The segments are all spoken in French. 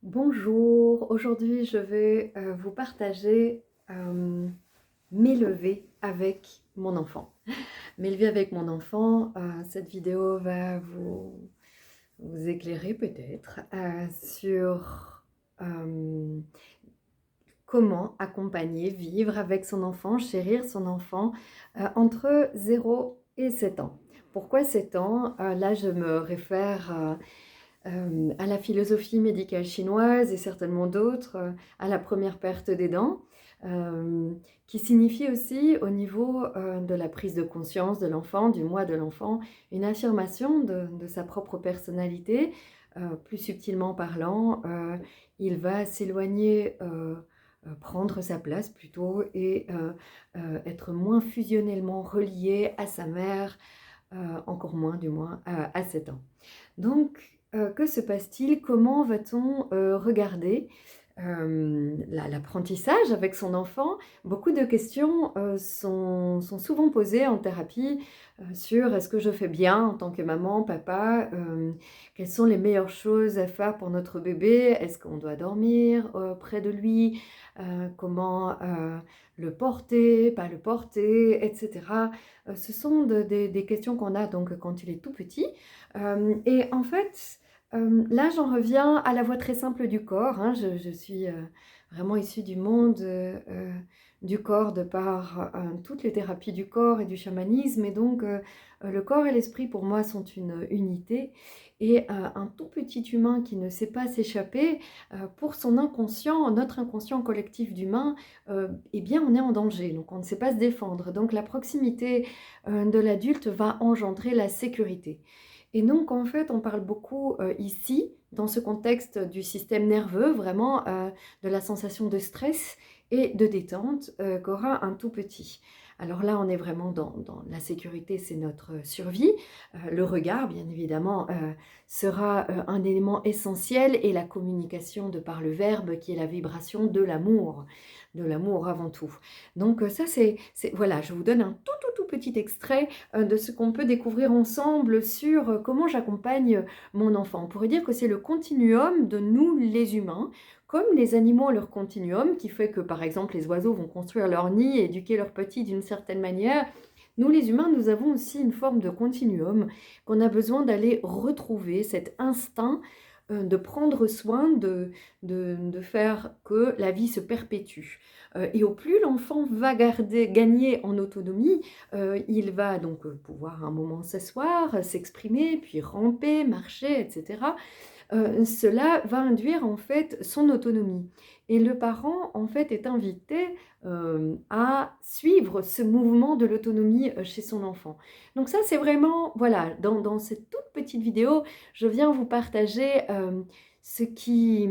Bonjour, aujourd'hui je vais vous partager m'élever avec mon enfant. M'élever avec mon enfant, cette vidéo va vous éclairer peut-être sur comment accompagner, vivre avec son enfant, chérir son enfant entre 0 et 7 ans. Pourquoi 7 ans? Là je me réfère à la philosophie médicale chinoise et certainement d'autres, à la première perte des dents, qui signifie aussi au niveau de la prise de conscience de l'enfant, du moi de l'enfant, une affirmation de sa propre personnalité. Plus subtilement parlant, il va s'éloigner, prendre sa place plutôt et être moins fusionnellement relié à sa mère, encore moins du moins à 7 ans. Donc, que se passe-t-il? Comment va-t-on regarder l'apprentissage avec son enfant? Beaucoup de questions sont souvent posées en thérapie sur est-ce que je fais bien en tant que maman, papa? Quelles sont les meilleures choses à faire pour notre bébé? Est-ce qu'on doit dormir près de lui? Comment le porter, pas le porter, etc. Ce sont des questions qu'on a donc quand il est tout petit. Et en fait, là, j'en reviens à la voie très simple du corps, hein. Je suis vraiment issue du monde du corps de par toutes les thérapies du corps et du chamanisme. Et donc, le corps et l'esprit, pour moi, sont une unité. Et un tout petit humain qui ne sait pas s'échapper, pour son inconscient, notre inconscient collectif d'humains, eh bien, on est en danger. Donc, on ne sait pas se défendre. Donc, la proximité de l'adulte va engendrer la sécurité. Et donc, en fait, on parle beaucoup ici, dans ce contexte du système nerveux, vraiment de la sensation de stress et de détente qu'aura un tout petit. Alors là, on est vraiment dans la sécurité, c'est notre survie. Le regard, bien évidemment, sera un élément essentiel et la communication de par le verbe qui est la vibration de l'amour avant tout. Donc ça, voilà, je vous donne un tout petit extrait de ce qu'on peut découvrir ensemble sur comment j'accompagne mon enfant. On pourrait dire que c'est le continuum de nous les humains, comme les animaux ont leur continuum, qui fait que par exemple les oiseaux vont construire leur nid et éduquer leurs petits d'une certaine manière. Nous les humains, nous avons aussi une forme de continuum qu'on a besoin d'aller retrouver, cet instinct de prendre soin, de faire que la vie se perpétue. Et au plus l'enfant va gagner en autonomie, il va donc pouvoir à un moment s'asseoir, s'exprimer, puis ramper, marcher, etc. Cela va induire en fait son autonomie. Et le parent en fait est invité à suivre ce mouvement de l'autonomie chez son enfant. Donc ça c'est vraiment, voilà, dans cette toute petite vidéo, je viens vous partager ce qui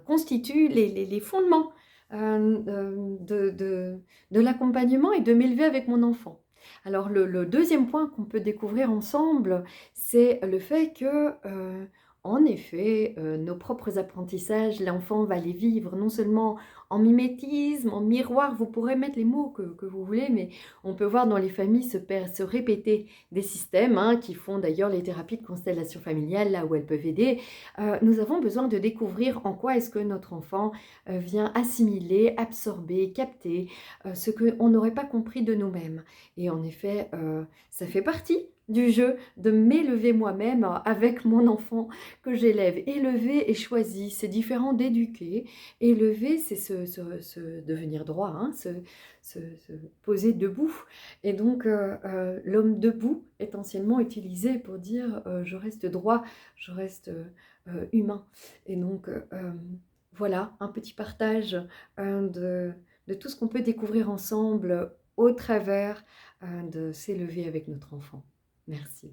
constitue les fondements de l'accompagnement et de m'élever avec mon enfant. Alors le deuxième point qu'on peut découvrir ensemble, c'est le fait que, en effet, nos propres apprentissages, l'enfant va les vivre non seulement en mimétisme, en miroir, vous pourrez mettre les mots que vous voulez, mais on peut voir dans les familles se répéter des systèmes, hein, qui font d'ailleurs les thérapies de constellation familiale, là où elles peuvent aider. Nous avons besoin de découvrir en quoi est-ce que notre enfant vient assimiler, absorber, capter ce qu'on n'aurait pas compris de nous-mêmes. Et en effet, ça fait partie du jeu de m'élever moi-même avec mon enfant que j'élève. Élever et choisi, c'est différent d'éduquer. Élever, c'est se devenir droit, hein, se poser debout. Et donc, l'homme debout est anciennement utilisé pour dire je reste droit, je reste humain. Et donc, voilà, un petit partage de tout ce qu'on peut découvrir ensemble au travers de s'élever avec notre enfant. Merci.